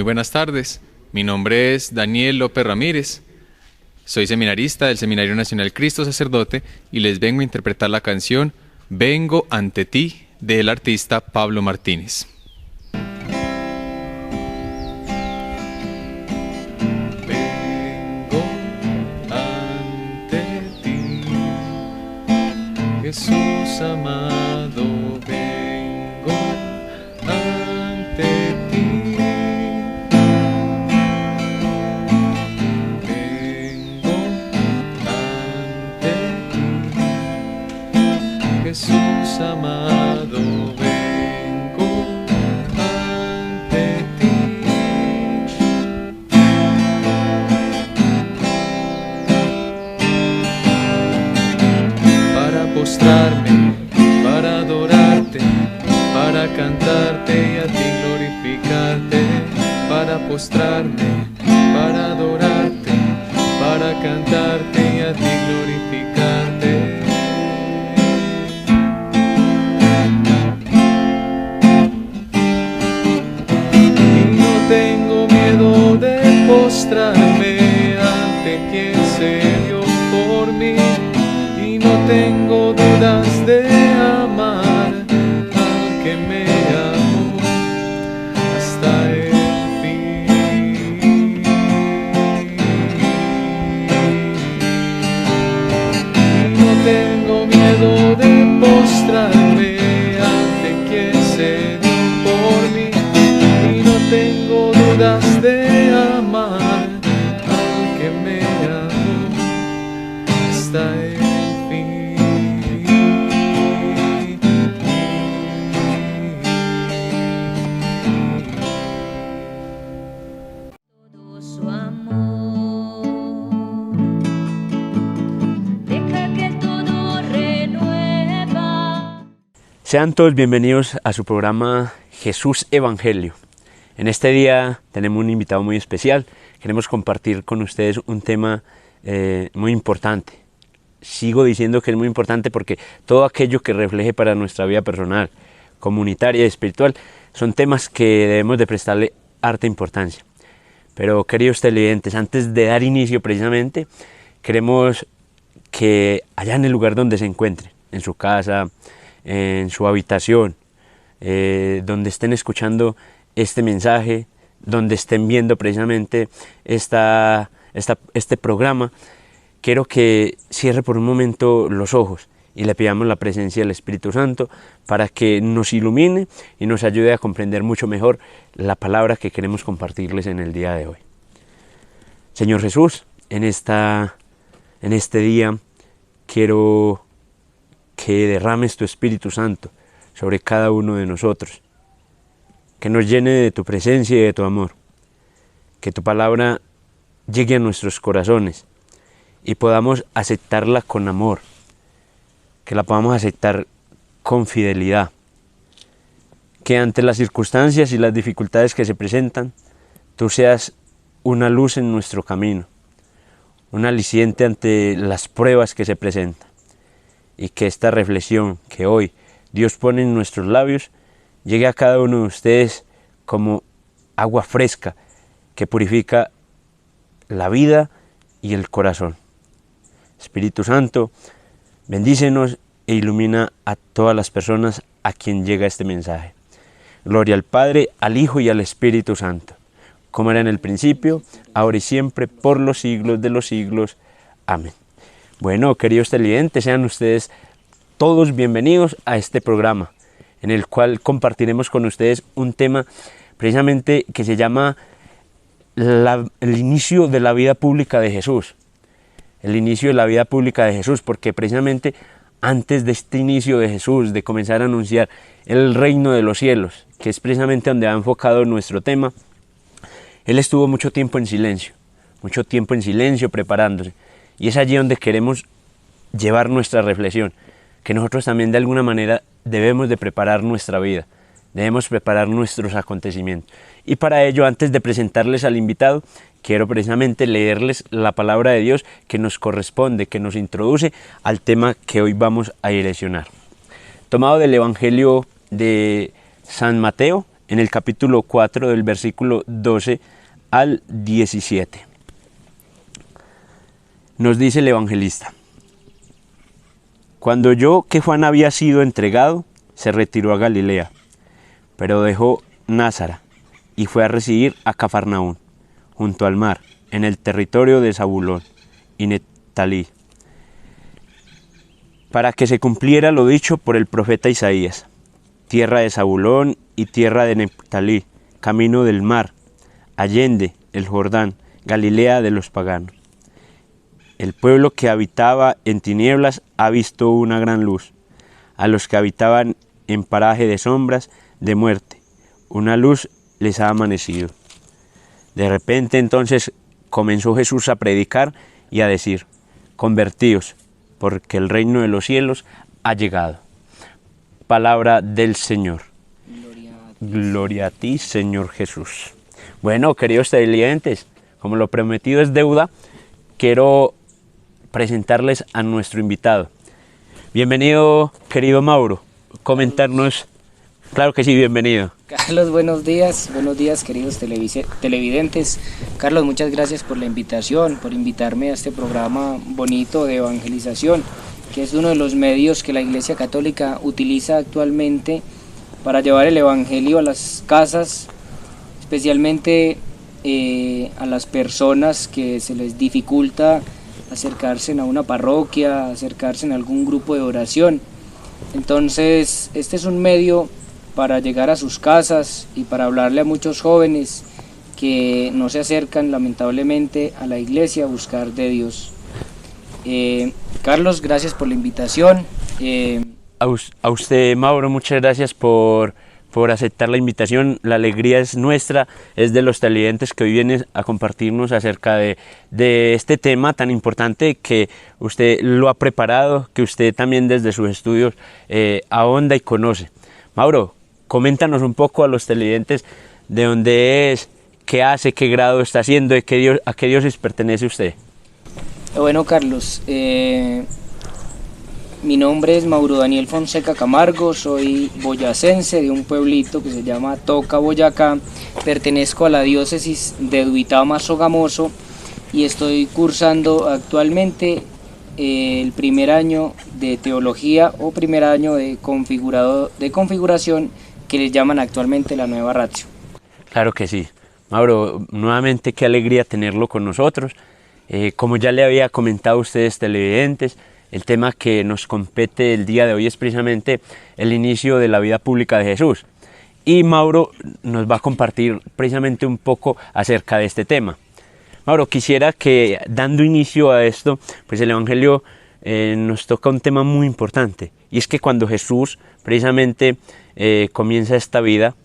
buenas tardes. Mi nombre es Daniel López Ramírez. Soy seminarista del Seminario Nacional Cristo Sacerdote y les vengo a interpretar la canción Vengo ante ti del artista Pablo Martínez. Vengo ante ti, Jesús amado, vengo ante ti. Vengo ante ti, Jesús amado, vengo ante ti. Para postrarme, para adorarte, para cantarte y a ti glorificarte, para postrarme, para adorarte, para cantarte y a ti glorificarte. Y no tengo miedo de postrarme ante quien se dio por mí, y no tengo dudas de amar al que me amó hasta el fin. Y no tengo miedo de postrarme ante quien se dio por mí, y no tengo dudas de amar al que me amó hasta el fin. Su amor, deja que todo renueva. Sean todos bienvenidos a su programa Jesús Evangelio. En este día tenemos un invitado muy especial. Queremos compartir con ustedes un tema muy importante. Sigo diciendo que es muy importante porque todo aquello que refleje para nuestra vida personal, comunitaria y espiritual son temas que debemos de prestarle harta importancia. Pero queridos televidentes, antes de dar inicio precisamente, queremos que allá en el lugar donde se encuentren, en su casa, en su habitación, donde estén escuchando este mensaje, donde estén viendo precisamente este programa, quiero que cierre por un momento los ojos y le pidamos la presencia del Espíritu Santo para que nos ilumine y nos ayude a comprender mucho mejor la palabra que queremos compartirles en el día de hoy. Señor Jesús, en este día quiero que derrames tu Espíritu Santo sobre cada uno de nosotros, que nos llene de tu presencia y de tu amor, que tu palabra llegue a nuestros corazones y podamos aceptarla con amor, que la podamos aceptar con fidelidad, que ante las circunstancias y las dificultades que se presentan, tú seas una luz en nuestro camino, un aliciente ante las pruebas que se presentan, y que esta reflexión que hoy Dios pone en nuestros labios llegue a cada uno de ustedes como agua fresca que purifica la vida y el corazón. Espíritu Santo, bendícenos e ilumina a todas las personas a quien llega este mensaje. Gloria al Padre, al Hijo y al Espíritu Santo, como era en el principio, ahora y siempre, por los siglos de los siglos. Amén. Bueno, queridos televidentes, sean ustedes todos bienvenidos a este programa, en el cual compartiremos con ustedes un tema precisamente que se llama el inicio de la vida pública de Jesús. El inicio de la vida pública de Jesús, porque precisamente antes de este inicio de Jesús, de comenzar a anunciar el reino de los cielos, que es precisamente donde ha enfocado nuestro tema, Él estuvo mucho tiempo en silencio preparándose. Y es allí donde queremos llevar nuestra reflexión, que nosotros también de alguna manera debemos de preparar nuestra vida, debemos preparar nuestros acontecimientos. Y para ello, antes de presentarles al invitado, quiero precisamente leerles la palabra de Dios que nos corresponde, que nos introduce al tema que hoy vamos a direccionar. Tomado del Evangelio de San Mateo, en el capítulo 4 del versículo 12 al 17. Nos dice el evangelista: cuando oyó que Juan había sido entregado, se retiró a Galilea, pero dejó Názara y fue a residir a Cafarnaún, junto al mar, en el territorio de Zabulón y Neftalí, para que se cumpliera lo dicho por el profeta Isaías: tierra de Zabulón y tierra de Neftalí, camino del mar, allende el Jordán, Galilea de los paganos. El pueblo que habitaba en tinieblas ha visto una gran luz. A los que habitaban en paraje de sombras de muerte, una luz les ha amanecido. De repente entonces comenzó Jesús a predicar y a decir: convertíos, porque el reino de los cielos ha llegado. Palabra del Señor. Gloria a ti, Señor Jesús. Bueno, queridos televidentes, como lo prometido es deuda, quiero presentarles a nuestro invitado. Bienvenido, querido Mauro. Comentarnos. Claro que sí, bienvenido. Carlos, buenos días queridos televidentes. Carlos, muchas gracias por la invitación, por invitarme a este programa bonito de evangelización, que es uno de los medios que la Iglesia Católica utiliza actualmente para llevar el evangelio a las casas, especialmente a las personas que se les dificulta acercarse a una parroquia, acercarse a algún grupo de oración. Entonces, este es un medio para llegar a sus casas y para hablarle a muchos jóvenes que no se acercan lamentablemente a la iglesia a buscar de Dios. Carlos, gracias por la invitación. A usted, Mauro, muchas gracias por aceptar la invitación. La alegría es nuestra, es de los televidentes que hoy vienen a compartirnos acerca de este tema tan importante que usted lo ha preparado, que usted también desde sus estudios ahonda y conoce. Mauro, coméntanos un poco a los televidentes de dónde es, qué hace, qué grado está haciendo, a qué diócesis pertenece usted. Bueno, Carlos, mi nombre es Mauro Daniel Fonseca Camargo, soy boyacense de un pueblito que se llama Toca, Boyacá. Pertenezco a la diócesis de Duitama, Sogamoso, y estoy cursando actualmente el primer año de teología o primer año de configuración, que le llaman actualmente la nueva ratio. Claro que sí. Mauro, nuevamente qué alegría tenerlo con nosotros. Como ya le había comentado a ustedes televidentes, el tema que nos compete el día de hoy es precisamente el inicio de la vida pública de Jesús. Y Mauro nos va a compartir precisamente un poco acerca de este tema. Mauro, quisiera que, dando inicio a esto, pues el Evangelio nos toca un tema muy importante. Y es que cuando Jesús precisamente comienza esta vida,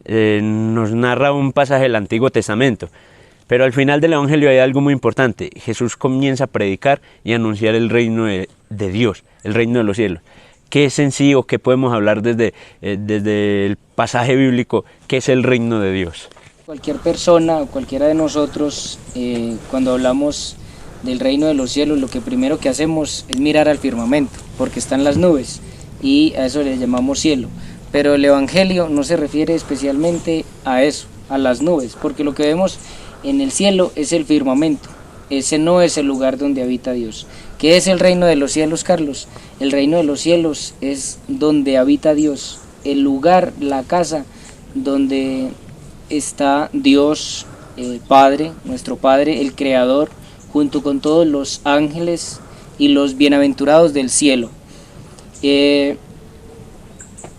nos narra un pasaje del Antiguo Testamento. Pero al final del Evangelio hay algo muy importante. Jesús comienza a predicar y a anunciar el reino de Dios, el reino de los cielos. ¿Qué es en sí o qué podemos hablar desde el pasaje bíblico? ¿Qué es el reino de Dios? Cualquier persona o cualquiera de nosotros, cuando hablamos del reino de los cielos, lo que primero que hacemos es mirar al firmamento, porque están las nubes y a eso le llamamos cielo. Pero el Evangelio no se refiere especialmente a eso, a las nubes, porque lo que vemos en el cielo es el firmamento. Ese no es el lugar donde habita Dios. ¿Qué es el reino de los cielos, Carlos? El reino de los cielos es donde habita Dios, el lugar, la casa donde está Dios, el Padre, nuestro Padre, el Creador, junto con todos los ángeles y los bienaventurados del cielo.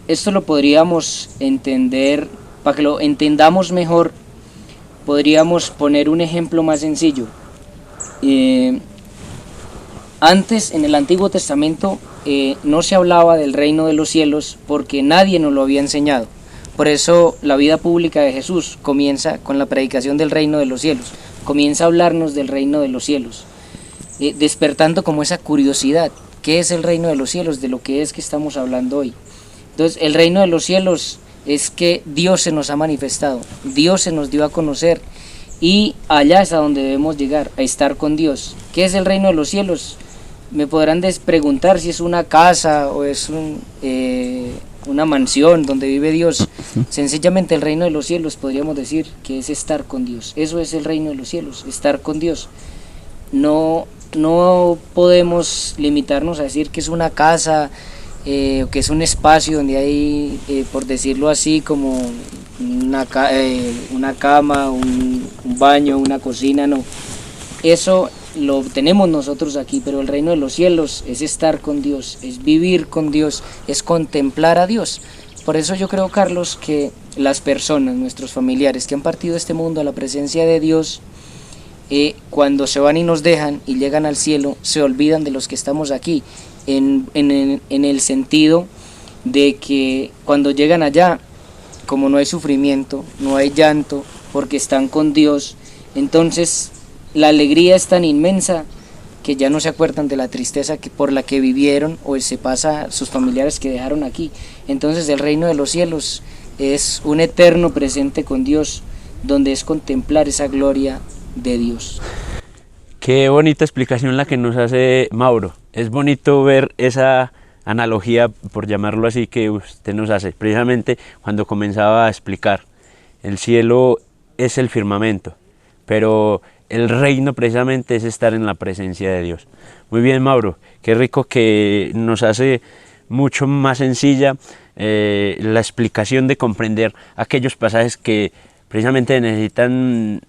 Esto lo podríamos entender, para que lo entendamos mejor, podríamos poner un ejemplo más sencillo. Antes, en el Antiguo Testamento, no se hablaba del reino de los cielos porque nadie nos lo había enseñado. Por eso la vida pública de Jesús comienza con la predicación del reino de los cielos, comienza a hablarnos del reino de los cielos, despertando como esa curiosidad. ¿Qué es el reino de los cielos? De lo que es que estamos hablando hoy. Entonces, el reino de los cielos es que Dios se nos ha manifestado, Dios se nos dio a conocer, y allá es a donde debemos llegar, a estar con Dios. ¿Qué es el reino de los cielos? Me podrán preguntar si es una casa o es una mansión donde vive Dios. Sencillamente el reino de los cielos podríamos decir que es estar con Dios. Eso es el reino de los cielos, estar con Dios. No podemos limitarnos a decir que es una casa, que es un espacio donde hay, por decirlo así, como una cama, un baño, una cocina, no. Eso lo tenemos nosotros aquí, pero el reino de los cielos es estar con Dios, es vivir con Dios, es contemplar a Dios. Por eso yo creo, Carlos, que las personas, nuestros familiares que han partido de este mundo a la presencia de Dios, cuando se van y nos dejan y llegan al cielo, se olvidan de los que estamos aquí, en el sentido de que cuando llegan allá, como no hay sufrimiento, no hay llanto, porque están con Dios, entonces la alegría es tan inmensa que ya no se acuerdan de la tristeza por la que vivieron o se pasa a sus familiares que dejaron aquí. Entonces el reino de los cielos es un eterno presente con Dios, donde es contemplar esa gloria de Dios. Qué bonita explicación la que nos hace Mauro. Es bonito ver esa analogía, por llamarlo así, que usted nos hace. Precisamente cuando comenzaba a explicar, el cielo es el firmamento, pero el reino precisamente es estar en la presencia de Dios. Muy bien, Mauro, qué rico que nos hace mucho más sencilla la explicación de comprender aquellos pasajes que precisamente necesitan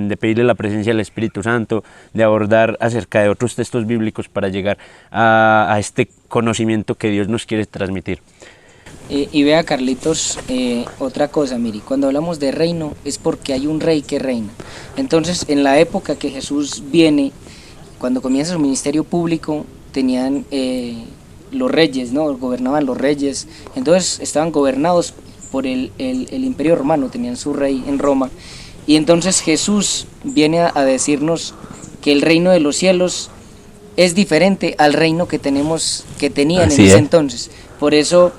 de pedirle la presencia del Espíritu Santo, de abordar acerca de otros textos bíblicos para llegar a este conocimiento que Dios nos quiere transmitir. Y vea, Carlitos, otra cosa, mire, cuando hablamos de reino es porque hay un rey que reina. Entonces, en la época que Jesús viene, cuando comienza su ministerio público, tenían los reyes, ¿no? Gobernaban los reyes, entonces estaban gobernados por el imperio romano, tenían su rey en Roma, y entonces Jesús viene a decirnos que el reino de los cielos es diferente al reino que tenían en ese entonces. Por eso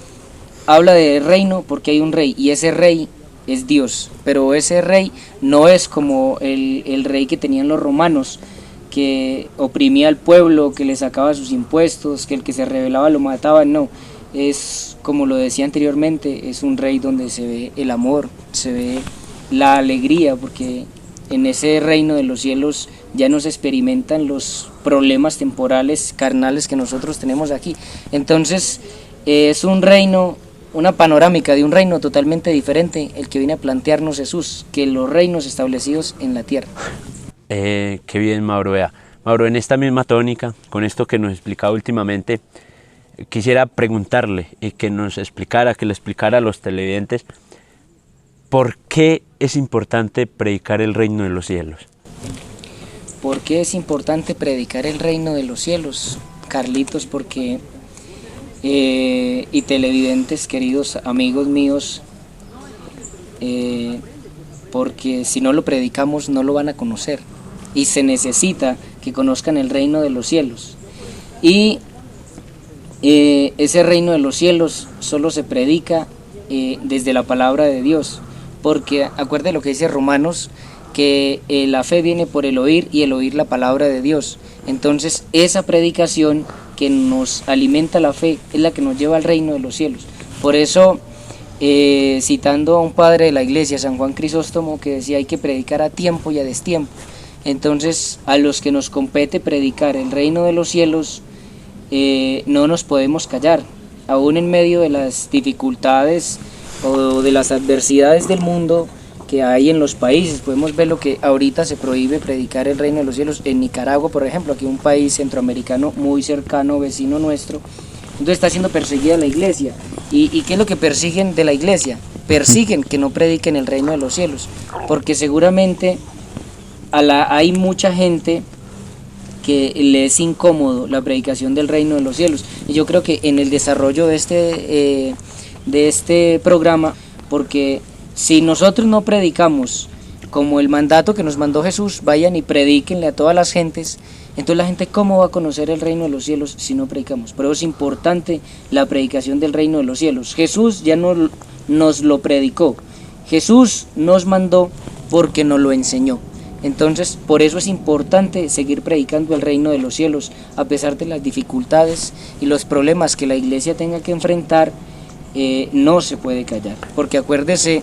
habla de reino, porque hay un rey, y ese rey es Dios, pero ese rey no es como el rey que tenían los romanos, que oprimía al pueblo, que le sacaba sus impuestos, que el que se rebelaba lo mataban. No, es como lo decía anteriormente, es un rey donde se ve el amor, se ve la alegría, porque en ese reino de los cielos ya no se experimentan los problemas temporales, carnales que nosotros tenemos aquí. Entonces es un reino, una panorámica de un reino totalmente diferente, el que viene a plantearnos Jesús, que los reinos establecidos en la tierra. Qué bien, Mauro. Vea, Mauro, en esta misma tónica, con esto que nos explicaba últimamente, quisiera preguntarle y que le explicara a los televidentes, ¿por qué es importante predicar el reino de los cielos? ¿Por qué es importante predicar el reino de los cielos, Carlitos? Porque, y televidentes, queridos amigos míos, porque si no lo predicamos no lo van a conocer, y se necesita que conozcan el reino de los cielos. Y ese reino de los cielos solo se predica desde la palabra de Dios, porque acuerde lo que dice Romanos, que la fe viene por el oír y el oír la palabra de Dios. Entonces esa predicación que nos alimenta la fe es la que nos lleva al reino de los cielos. Por eso, citando a un padre de la iglesia, San Juan Crisóstomo, que decía hay que predicar a tiempo y a destiempo. Entonces a los que nos compete predicar el reino de los cielos, no nos podemos callar, aún en medio de las dificultades o de las adversidades del mundo que hay en los países. Podemos ver lo que ahorita se prohíbe predicar el reino de los cielos en Nicaragua, por ejemplo, aquí un país centroamericano muy cercano, vecino nuestro. Entonces está siendo perseguida la iglesia. ¿Y qué es lo que persiguen de la iglesia? Persiguen que no prediquen el reino de los cielos, porque seguramente hay mucha gente que le es incómodo la predicación del reino de los cielos. Y yo creo que en el desarrollo de este programa, porque si nosotros no predicamos como el mandato que nos mandó Jesús, vayan y predíquenle a todas las gentes, entonces la gente ¿cómo va a conocer el reino de los cielos si no predicamos? Pero es importante la predicación del reino de los cielos. Jesús ya nos lo predicó, Jesús nos mandó porque nos lo enseñó. Entonces, por eso es importante seguir predicando el reino de los cielos, a pesar de las dificultades y los problemas que la iglesia tenga que enfrentar. no se puede callar, porque acuérdese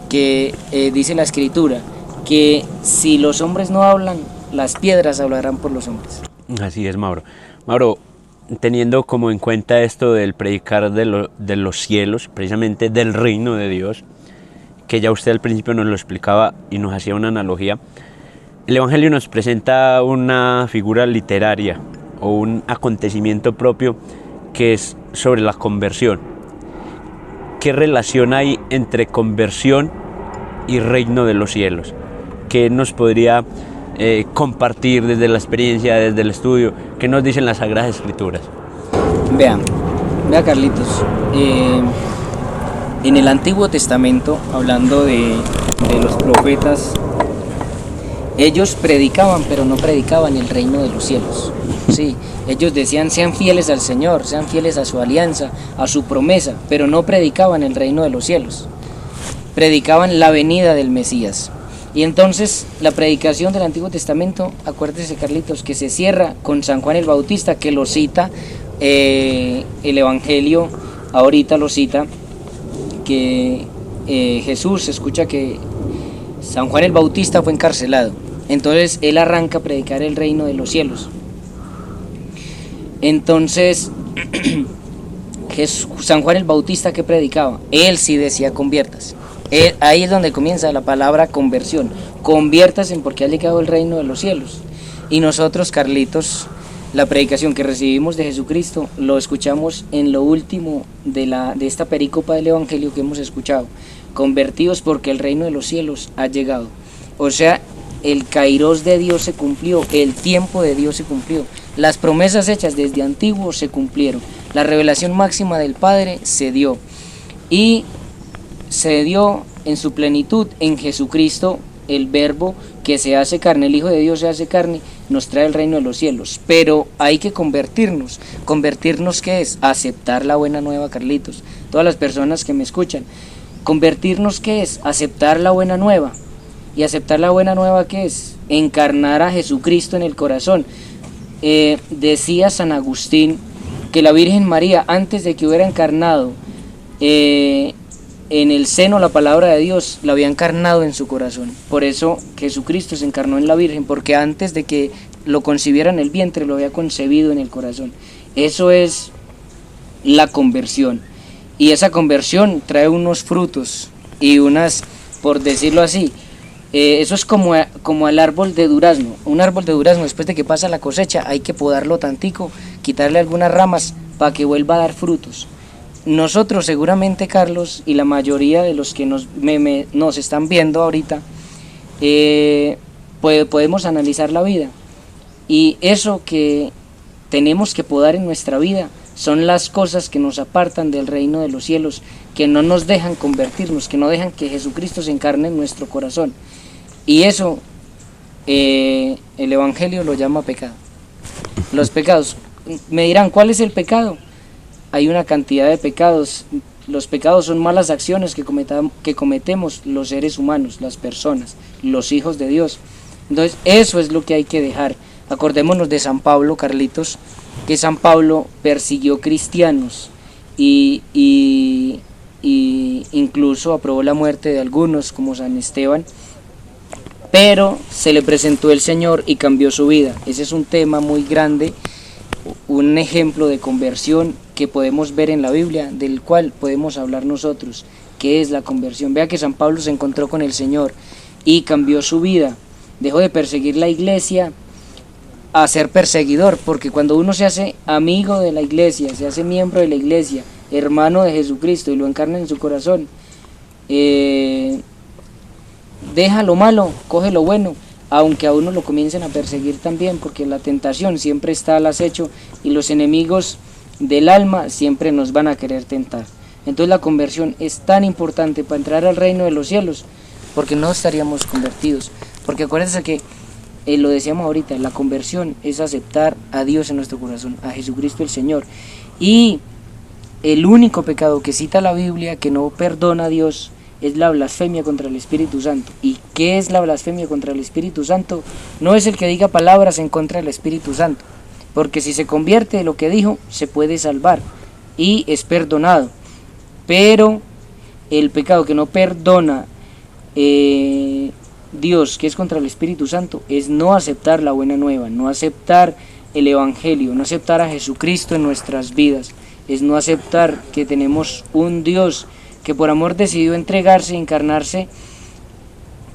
que dice la Escritura que si los hombres no hablan, las piedras hablarán por los hombres. Así es, Mauro. Mauro, teniendo como en cuenta esto del predicar de los cielos, precisamente del reino de Dios, que ya usted al principio nos lo explicaba y nos hacía una analogía, el Evangelio nos presenta una figura literaria o un acontecimiento propio que es sobre la conversión. ¿Qué relación hay entre conversión y reino de los cielos? ¿Qué nos podría compartir desde la experiencia, desde el estudio? ¿Qué nos dicen las Sagradas Escrituras? Vea Carlitos, en el Antiguo Testamento, hablando de los profetas, ellos predicaban, pero no predicaban el reino de los cielos. Sí, ellos decían, sean fieles al Señor, sean fieles a su alianza, a su promesa, pero no predicaban el reino de los cielos. Predicaban la venida del Mesías. Y entonces la predicación del Antiguo Testamento, acuérdese, Carlitos, que se cierra con San Juan el Bautista, que lo cita el Evangelio, ahorita lo cita, que Jesús escucha que San Juan el Bautista fue encarcelado. Entonces él arranca a predicar el reino de los cielos. Entonces San Juan el Bautista, ¿qué predicaba? Él sí decía conviertas. Ahí es donde comienza la palabra conversión. Conviértase porque ha llegado el reino de los cielos. Y nosotros, Carlitos, la predicación que recibimos de Jesucristo lo escuchamos en lo último de esta perícopa del Evangelio que hemos escuchado. Convertidos porque el reino de los cielos ha llegado. O sea, el kairos de Dios se cumplió, el tiempo de Dios se cumplió. Las promesas hechas desde antiguo se cumplieron. La revelación máxima del Padre se dio. Y se dio en su plenitud en Jesucristo, el Verbo que se hace carne, el Hijo de Dios se hace carne, nos trae el reino de los cielos. Pero hay que convertirnos. ¿Convertirnos qué es? Aceptar la buena nueva, Carlitos. Todas las personas que me escuchan, ¿convertirnos qué es? Aceptar la buena nueva. ¿Y aceptar la buena nueva qué es? Encarnar a Jesucristo en el corazón. Decía San Agustín que la Virgen María, antes de que hubiera encarnado en el seno la palabra de Dios, la había encarnado en su corazón. Por eso Jesucristo se encarnó en la Virgen, porque antes de que lo concibiera en el vientre, lo había concebido en el corazón. Eso es la conversión. Y esa conversión trae unos frutos y unas, por decirlo así, eso es como el árbol de durazno. Un árbol de durazno, después de que pasa la cosecha, hay que podarlo tantico, quitarle algunas ramas para que vuelva a dar frutos. Nosotros seguramente, Carlos, y la mayoría de los que nos están viendo ahorita, podemos analizar la vida. Y eso que tenemos que podar en nuestra vida son las cosas que nos apartan del reino de los cielos, que no nos dejan convertirnos, que no dejan que Jesucristo se encarne en nuestro corazón. Y eso el Evangelio lo llama pecado. Los pecados. Me dirán, ¿cuál es el pecado? Hay una cantidad de pecados. Los pecados son malas acciones que cometemos los seres humanos, las personas, los hijos de Dios. Entonces eso es lo que hay que dejar. Acordémonos de San Pablo, Carlitos, que San Pablo persiguió cristianos y incluso aprobó la muerte de algunos, como San Esteban, pero se le presentó el Señor y cambió su vida. Ese es un tema muy grande, un ejemplo de conversión que podemos ver en la Biblia, del cual podemos hablar nosotros, que es la conversión. Vea que San Pablo se encontró con el Señor y cambió su vida, dejó de perseguir la iglesia a ser perseguidor, porque cuando uno se hace amigo de la iglesia, se hace miembro de la iglesia, hermano de Jesucristo y lo encarna en su corazón, deja lo malo, coge lo bueno, aunque a uno lo comiencen a perseguir también, porque la tentación siempre está al acecho y los enemigos del alma siempre nos van a querer tentar. Entonces la conversión es tan importante para entrar al reino de los cielos, porque no estaríamos convertidos. Porque acuérdense que, lo decíamos ahorita, la conversión es aceptar a Dios en nuestro corazón, a Jesucristo el Señor. Y el único pecado que cita la Biblia que no perdona a Dios es la blasfemia contra el Espíritu Santo. ¿Y qué es la blasfemia contra el Espíritu Santo? No es el que diga palabras en contra del Espíritu Santo, porque si se convierte de lo que dijo, se puede salvar y es perdonado. Pero el pecado que no perdona Dios, que es contra el Espíritu Santo, es no aceptar la buena nueva, no aceptar el Evangelio, no aceptar a Jesucristo en nuestras vidas, es no aceptar que tenemos un Dios que por amor decidió entregarse, encarnarse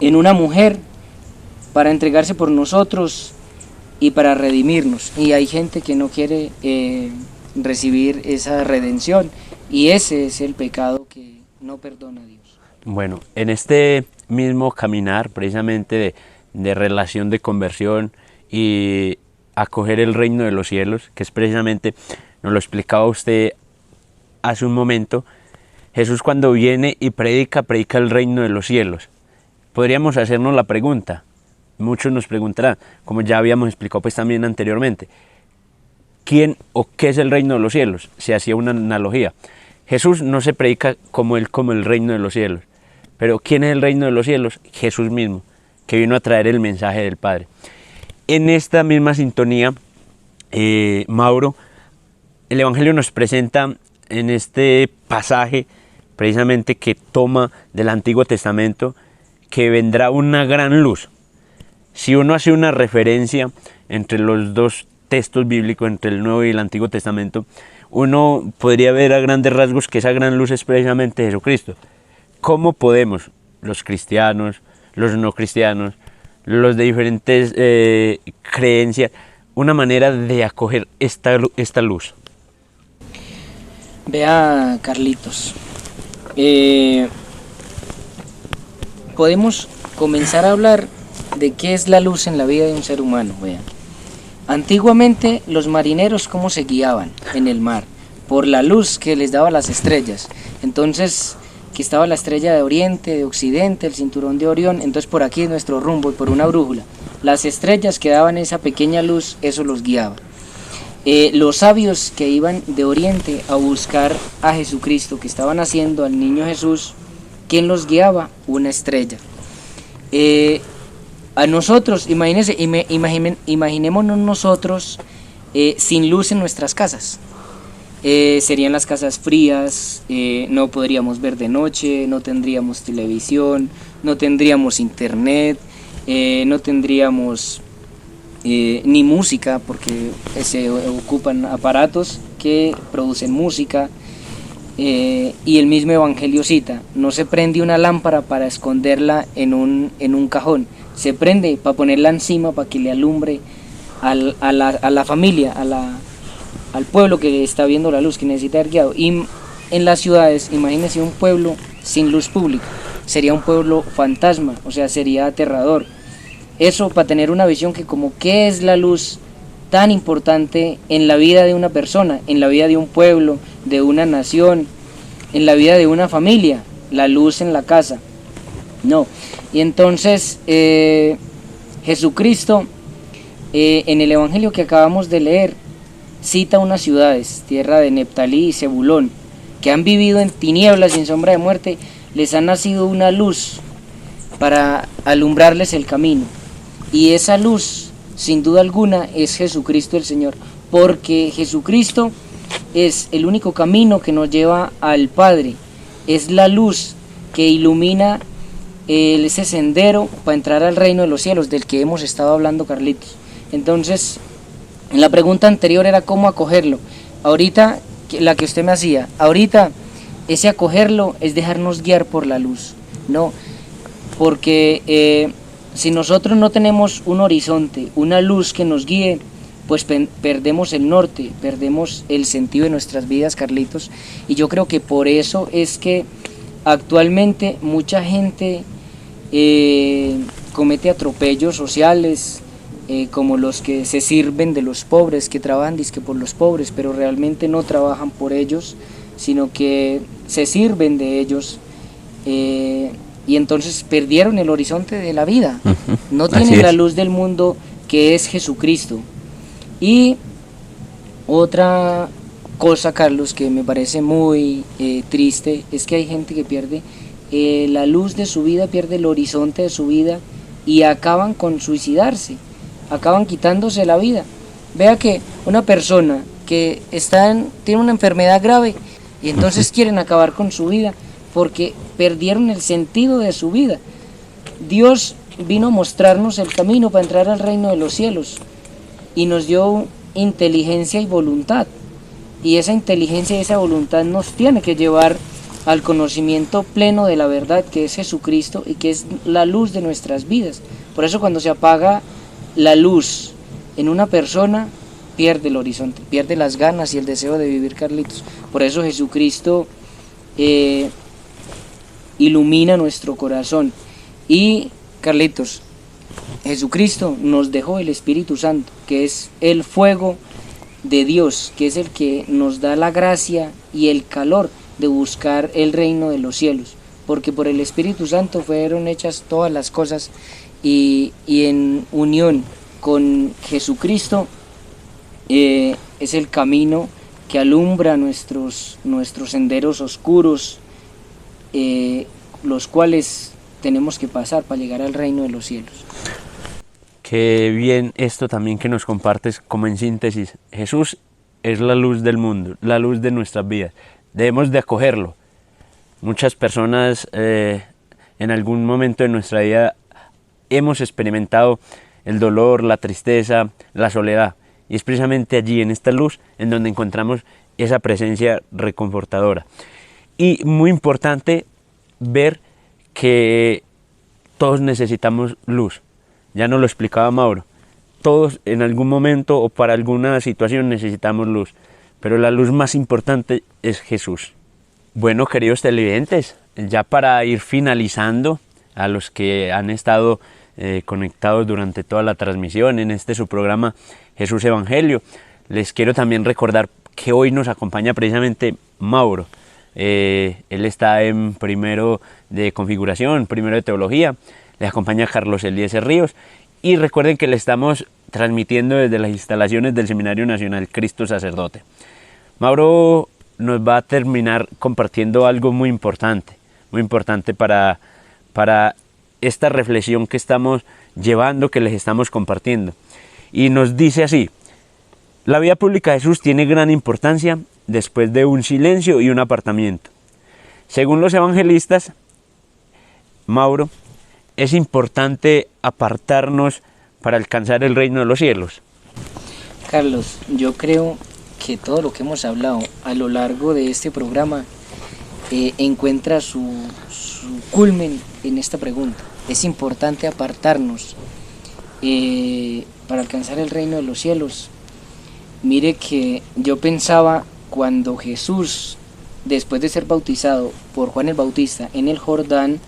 en una mujer para entregarse por nosotros y para redimirnos. Y hay gente que no quiere recibir esa redención, y ese es el pecado que no perdona a Dios. Bueno, en este mismo caminar precisamente de relación de conversión y acoger el reino de los cielos, que es precisamente, nos lo explicaba usted hace un momento, Jesús cuando viene y predica el reino de los cielos. Podríamos hacernos la pregunta, muchos nos preguntarán, como ya habíamos explicado pues también anteriormente, ¿quién o qué es el reino de los cielos? Se hacía una analogía. Jesús no se predica como el reino de los cielos, pero ¿quién es el reino de los cielos? Jesús mismo, que vino a traer el mensaje del Padre. En esta misma sintonía, Mauro, el Evangelio nos presenta en este pasaje, precisamente que toma del Antiguo Testamento, que vendrá una gran luz. Si uno hace una referencia entre los dos textos bíblicos, entre el Nuevo y el Antiguo Testamento, uno podría ver a grandes rasgos que esa gran luz es precisamente Jesucristo. ¿Cómo podemos, los cristianos, los no cristianos, los de diferentes creencias, una manera de acoger esta luz? Vea, Carlitos, podemos comenzar a hablar de qué es la luz en la vida de un ser humano. Vea, antiguamente los marineros, ¿cómo se guiaban en el mar? Por la luz que les daba las estrellas. Entonces, que estaba la estrella de oriente, de occidente, el cinturón de Orión, entonces por aquí es nuestro rumbo, y por una brújula. Las estrellas que daban esa pequeña luz, eso los guiaba. Los sabios que iban de oriente a buscar a Jesucristo, que estaban haciendo al niño Jesús, ¿quién los guiaba? Una estrella. A nosotros, imagínense, imaginémonos nosotros sin luz en nuestras casas. Serían las casas frías, no podríamos ver de noche, no tendríamos televisión, no tendríamos internet, no tendríamos ni música, porque se ocupan aparatos que producen música, y el mismo Evangelio cita, no se prende una lámpara para esconderla en un cajón, se prende para ponerla encima para que le alumbre a la familia, al pueblo que está viendo la luz, que necesita ser guiado. Y en las ciudades, imagínense un pueblo sin luz pública, sería un pueblo fantasma, o sea, sería aterrador. Eso para tener una visión que como qué es la luz tan importante en la vida de una persona, en la vida de un pueblo, de una nación, en la vida de una familia, la luz en la casa. No, y entonces Jesucristo en el Evangelio que acabamos de leer, cita unas ciudades, tierra de Neftalí y Zebulón, que han vivido en tinieblas y en sombra de muerte, les ha nacido una luz para alumbrarles el camino. Y esa luz, sin duda alguna, es Jesucristo el Señor, porque Jesucristo es el único camino que nos lleva al Padre, es la luz que ilumina ese sendero para entrar al reino de los cielos, del que hemos estado hablando, Carlitos. Entonces, en la pregunta anterior era cómo acogerlo. Ahorita, la que usted me hacía, ahorita ese acogerlo es dejarnos guiar por la luz, ¿no? Porque si nosotros no tenemos un horizonte, una luz que nos guíe, pues perdemos el norte, perdemos el sentido de nuestras vidas, Carlitos. Y yo creo que por eso es que actualmente mucha gente comete atropellos sociales, como los que se sirven de los pobres, que trabajan dizque por los pobres, pero realmente no trabajan por ellos, sino que se sirven de ellos, y entonces perdieron el horizonte de la vida. No tienen la luz del mundo, que es Jesucristo. Y otra cosa, Carlos, que me parece muy triste, es que hay gente que pierde la luz de su vida, pierde el horizonte de su vida y acaban con suicidarse, acaban quitándose la vida. Vea que una persona que tiene una enfermedad grave, Y entonces quieren acabar con su vida porque perdieron el sentido de su vida. Dios vino a mostrarnos el camino para entrar al reino de los cielos y nos dio inteligencia y voluntad. Y esa inteligencia y esa voluntad nos tiene que llevar al conocimiento pleno de la verdad, que es Jesucristo y que es la luz de nuestras vidas. Por eso cuando se apaga la luz en una persona, pierde el horizonte, pierde las ganas y el deseo de vivir, Carlitos. Por eso Jesucristo ilumina nuestro corazón. Y Carlitos, Jesucristo nos dejó el Espíritu Santo, que es el fuego de Dios, que es el que nos da la gracia y el calor de buscar el reino de los cielos, porque por el Espíritu Santo fueron hechas todas las cosas, y en unión con Jesucristo es el camino que alumbra nuestros senderos oscuros, los cuales tenemos que pasar para llegar al reino de los cielos. Qué bien esto también que nos compartes como en síntesis. Jesús es la luz del mundo, la luz de nuestras vidas. Debemos de acogerlo. Muchas personas en algún momento de nuestra vida hemos experimentado el dolor, la tristeza, la soledad. Y es precisamente allí, en esta luz, en donde encontramos esa presencia reconfortadora. Y muy importante ver que todos necesitamos luz. Ya nos lo explicaba Mauro. Todos en algún momento o para alguna situación necesitamos luz. Pero la luz más importante es Jesús. Bueno, queridos televidentes, ya para ir finalizando, a los que han estado conectados durante toda la transmisión en este su programa Jesús Evangelio, les quiero también recordar que hoy nos acompaña precisamente Mauro. Él está en primero de configuración, primero de teología, le acompaña Carlos Eliezer Ríos, y recuerden que le estamos transmitiendo desde las instalaciones del Seminario Nacional Cristo Sacerdote. Mauro nos va a terminar compartiendo algo muy importante para esta reflexión que estamos llevando, que les estamos compartiendo. Y nos dice así: la vida pública de Jesús tiene gran importancia después de un silencio y un apartamiento. Según los evangelistas, Mauro, es importante apartarnos para alcanzar el reino de los cielos. Carlos, yo creo que todo lo que hemos hablado a lo largo de este programa encuentra su culmen en esta pregunta. Es importante apartarnos para alcanzar el reino de los cielos. Mire que yo pensaba cuando Jesús, después de ser bautizado por Juan el Bautista en el Jordán,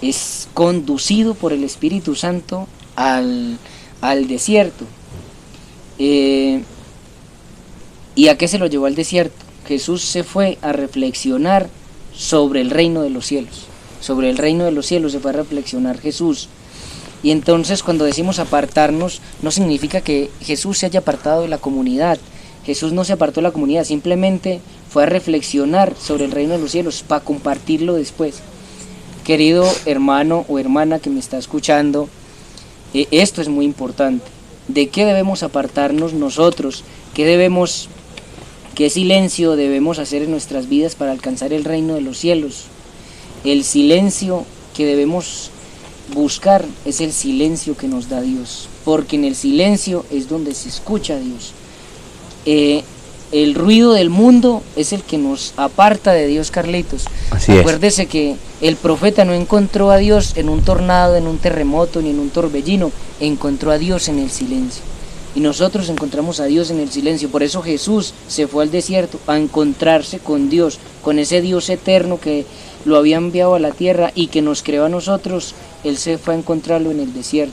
es conducido por el Espíritu Santo al desierto. ¿Y a qué se lo llevó al desierto? Jesús se fue a reflexionar sobre el reino de los cielos. Sobre el reino de los cielos se fue a reflexionar Jesús. Y entonces cuando decimos apartarnos, no significa que Jesús se haya apartado de la comunidad. Jesús no se apartó de la comunidad, simplemente fue a reflexionar sobre el reino de los cielos para compartirlo después. Querido hermano o hermana que me está escuchando, esto es muy importante. ¿De qué debemos apartarnos nosotros? ¿Qué silencio debemos hacer en nuestras vidas para alcanzar el reino de los cielos? El silencio que debemos buscar es el silencio que nos da Dios, porque en el silencio es donde se escucha a Dios. El ruido del mundo es el que nos aparta de Dios, Carlitos. Acuérdese que el profeta no encontró a Dios en un tornado, en un terremoto, ni en un torbellino, encontró a Dios en el silencio. Y nosotros encontramos a Dios en el silencio. Por eso Jesús se fue al desierto a encontrarse con Dios, con ese Dios eterno que lo había enviado a la tierra y que nos creó a nosotros. Él se fue a encontrarlo en el desierto,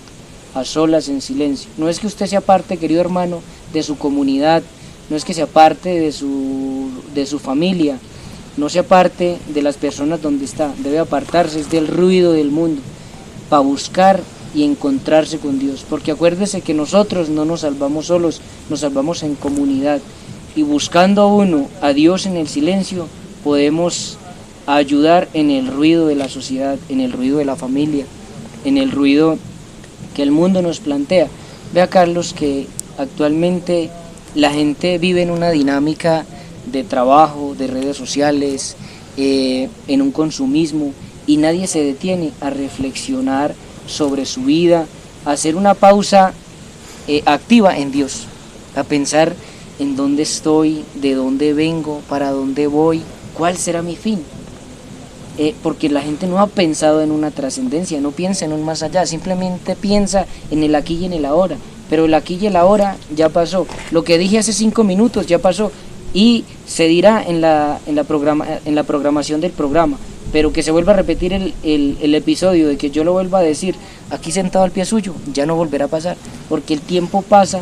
a solas, en silencio. No es que usted se aparte, querido hermano, de su comunidad, no es que se aparte de su familia, no se aparte de las personas donde está, debe apartarse del ruido del mundo para buscar y encontrarse con Dios, porque acuérdese que nosotros no nos salvamos solos, nos salvamos en comunidad, y buscando a Dios en el silencio, podemos ayudar en el ruido de la sociedad, en el ruido de la familia, en el ruido que el mundo nos plantea. Vea, Carlos, que actualmente la gente vive en una dinámica de trabajo, de redes sociales, en un consumismo, y nadie se detiene a reflexionar sobre su vida, a hacer una pausa activa en Dios, a pensar en dónde estoy, de dónde vengo, para dónde voy, cuál será mi fin. Porque la gente no ha pensado en una trascendencia, no piensa en un más allá, simplemente piensa en el aquí y en el ahora. Pero el aquí y el ahora ya pasó. Lo que dije hace 5 minutos ya pasó y se dirá en la programación del programa. Pero que se vuelva a repetir el episodio, de que yo lo vuelva a decir aquí sentado al pie suyo, ya no volverá a pasar. Porque el tiempo pasa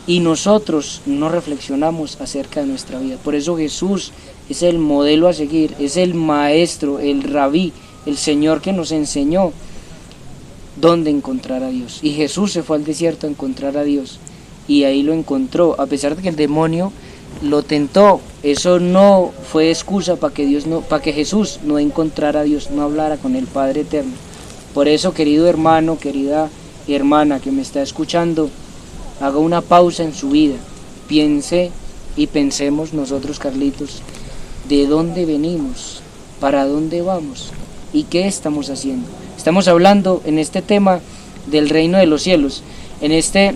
y nosotros no reflexionamos acerca de nuestra vida. Por eso Jesús es el modelo a seguir, es el maestro, el rabí, el Señor que nos enseñó dónde encontrar a Dios. Y Jesús se fue al desierto a encontrar a Dios y ahí lo encontró, a pesar de que el demonio lo tentó. Eso no fue excusa para que Jesús no encontrara a Dios, no hablara con el Padre Eterno. Por eso, querido hermano, querida hermana que me está escuchando, haga una pausa en su vida, piense y pensemos nosotros, Carlitos, de dónde venimos, para dónde vamos y qué estamos haciendo. Estamos hablando en este tema del reino de los cielos. En este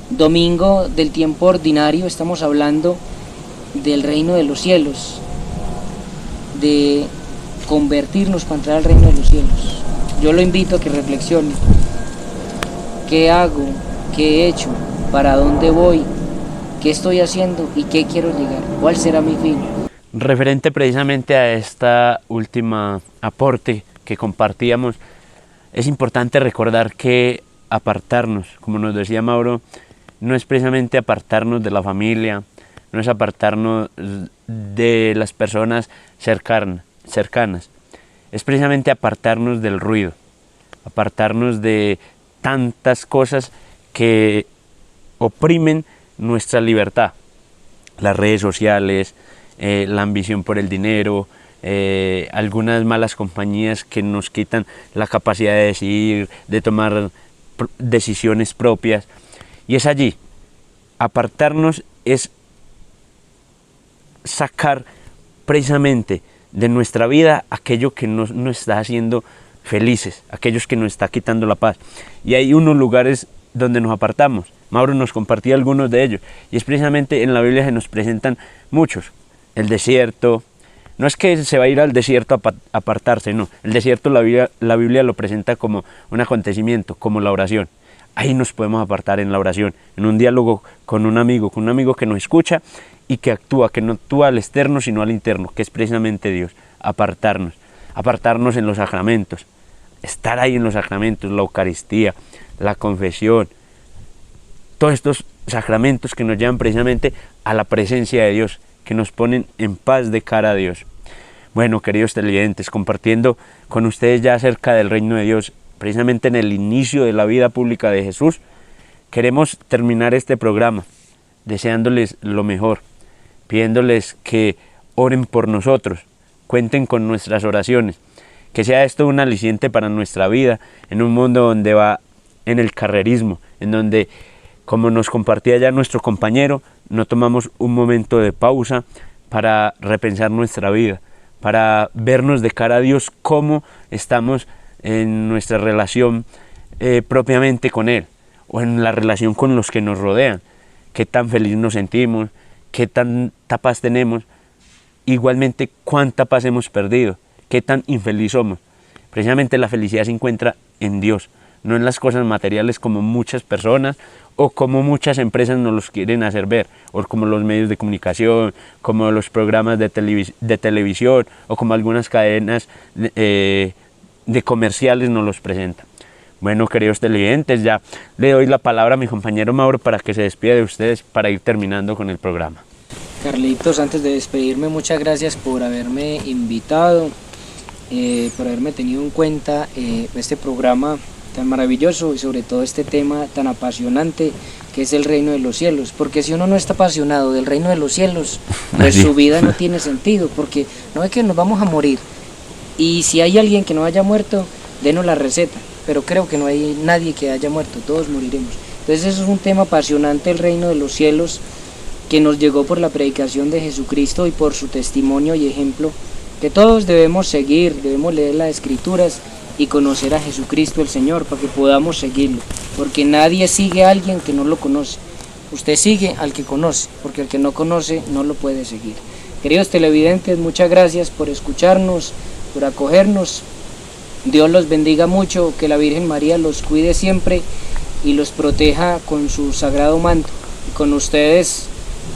domingo del tiempo ordinario estamos hablando del reino de los cielos, de convertirnos para entrar al reino de los cielos. Yo lo invito a que reflexione. ¿Qué hago? ¿Qué he hecho? ¿Para dónde voy? ¿Qué estoy haciendo? ¿Y qué quiero llegar? ¿Cuál será mi fin? Referente precisamente a esta última aporte que compartíamos, es importante recordar que apartarnos, como nos decía Mauro, no es precisamente apartarnos de la familia, no es apartarnos de las personas cercanas, es precisamente apartarnos del ruido, apartarnos de tantas cosas que oprimen nuestra libertad, las redes sociales, la ambición por el dinero, algunas malas compañías que nos quitan la capacidad de decidir, de tomar decisiones propias. Y es allí, apartarnos es sacar precisamente de nuestra vida aquello que nos está haciendo felices, aquellos que nos está quitando la paz. Y hay unos lugares donde nos apartamos. Mauro nos compartía algunos de ellos, y es precisamente en la Biblia se nos presentan muchos. El desierto, no es que se va a ir al desierto a apartarse, no. El desierto la Biblia lo presenta como un acontecimiento, como la oración. Ahí nos podemos apartar en la oración, en un diálogo con un amigo que nos escucha y que no actúa al externo sino al interno, que es precisamente Dios. Apartarnos en los sacramentos, estar ahí en los sacramentos, la Eucaristía, la confesión, todos estos sacramentos que nos llevan precisamente a la presencia de Dios, que nos ponen en paz de cara a Dios. Bueno, queridos televidentes, compartiendo con ustedes ya acerca del reino de Dios, precisamente en el inicio de la vida pública de Jesús, queremos terminar este programa deseándoles lo mejor, pidiéndoles que oren por nosotros, cuenten con nuestras oraciones, que sea esto un aliciente para nuestra vida, en un mundo donde va en el carrerismo, en donde, como nos compartía ya nuestro compañero, no tomamos un momento de pausa para repensar nuestra vida, para vernos de cara a Dios cómo estamos en nuestra relación propiamente con Él, o en la relación con los que nos rodean, qué tan feliz nos sentimos, qué tanta paz tenemos, igualmente cuánta paz hemos perdido, qué tan infeliz somos. Precisamente la felicidad se encuentra en Dios, no en las cosas materiales como muchas personas o como muchas empresas nos los quieren hacer ver, o como los medios de comunicación, como los programas de televisión, o como algunas cadenas de comerciales nos los presentan. Bueno, queridos televidentes, ya le doy la palabra a mi compañero Mauro para que se despida de ustedes para ir terminando con el programa. Carlitos, antes de despedirme, muchas gracias por haberme invitado, por haberme tenido en cuenta este programa tan maravilloso y sobre todo este tema tan apasionante que es el reino de los cielos, porque si uno no está apasionado del reino de los cielos, pues su vida no tiene sentido, porque no es que nos vamos a morir, y si hay alguien que no haya muerto, denos la receta, pero creo que no hay nadie que haya muerto, todos moriremos. Entonces eso es un tema apasionante, el reino de los cielos, que nos llegó por la predicación de Jesucristo y por su testimonio y ejemplo, que todos debemos seguir, debemos leer las Escrituras y conocer a Jesucristo el Señor para que podamos seguirlo, porque nadie sigue a alguien que no lo conoce. Usted sigue al que conoce, porque el que no conoce no lo puede seguir. Queridos televidentes, muchas gracias por escucharnos, por acogernos. Dios los bendiga mucho, que la Virgen María los cuide siempre y los proteja con su sagrado manto. Y con ustedes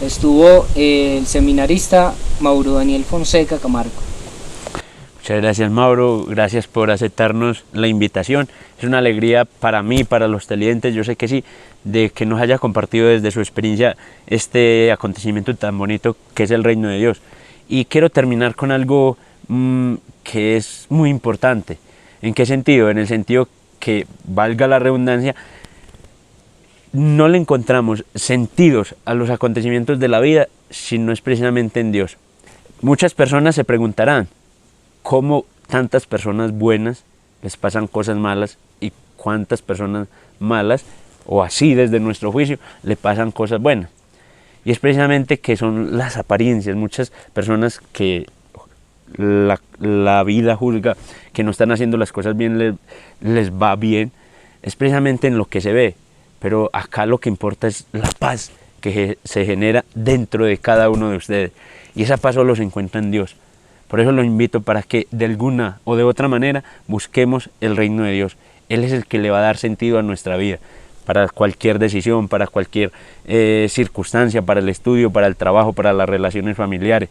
estuvo el seminarista Mauro Daniel Fonseca Camargo. Muchas gracias, Mauro, gracias por aceptarnos la invitación. Es una alegría para mí, para los televidentes, yo sé que sí, de que nos haya compartido desde su experiencia este acontecimiento tan bonito que es el reino de Dios. Y quiero terminar con algo que es muy importante. ¿En qué sentido? En el sentido que, valga la redundancia, no le encontramos sentidos a los acontecimientos de la vida si no es precisamente en Dios. Muchas personas se preguntarán, ¿cómo tantas personas buenas les pasan cosas malas y cuántas personas malas, o así desde nuestro juicio, le pasan cosas buenas? Y es precisamente que son las apariencias. Muchas personas que la vida juzga que no están haciendo las cosas bien, les va bien, es precisamente en lo que se ve. Pero acá lo que importa es la paz que se genera dentro de cada uno de ustedes. Y esa paz solo se encuentra en Dios. Por eso los invito para que de alguna o de otra manera busquemos el reino de Dios. Él es el que le va a dar sentido a nuestra vida, para cualquier decisión, para cualquier circunstancia, para el estudio, para el trabajo, para las relaciones familiares.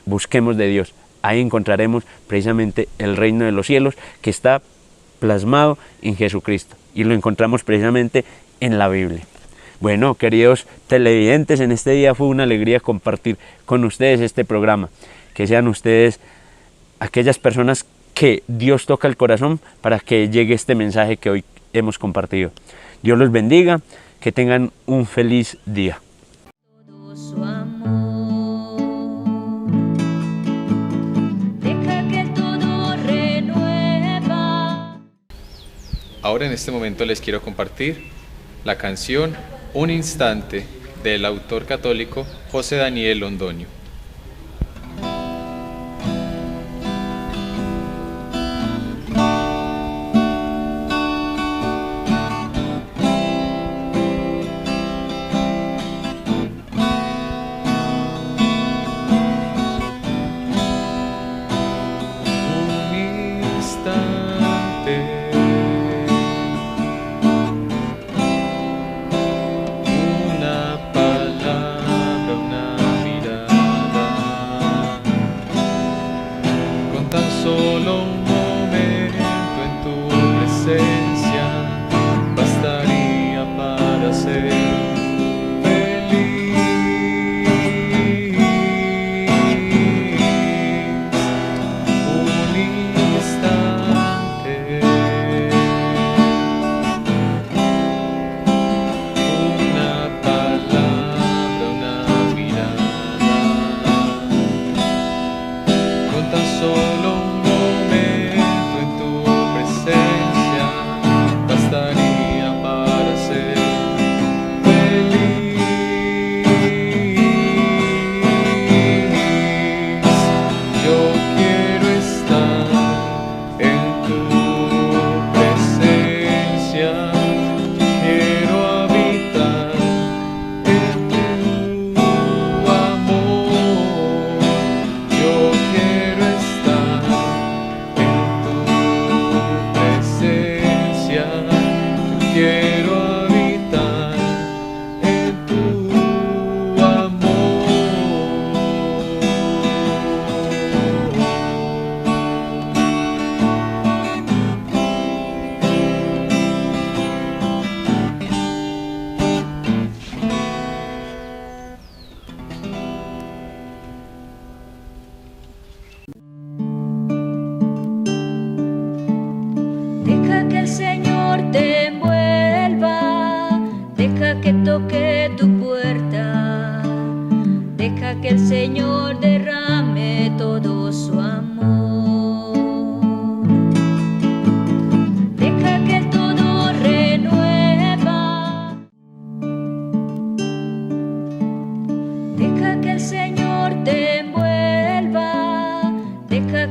Busquemos de Dios. Ahí encontraremos precisamente el reino de los cielos que está plasmado en Jesucristo. Y lo encontramos precisamente en la Biblia. Bueno, queridos televidentes, en este día fue una alegría compartir con ustedes este programa. Que sean ustedes aquellas personas que Dios toca el corazón para que llegue este mensaje que hoy hemos compartido. Dios los bendiga, que tengan un feliz día. Todo su amor, deja que todo renueva. Ahora en este momento les quiero compartir la canción Un Instante del autor católico José Daniel Londoño. Una palabra, una mirada.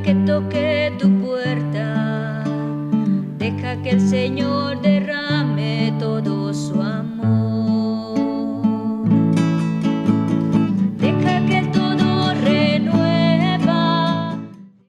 que toque tu puerta, deja que el Señor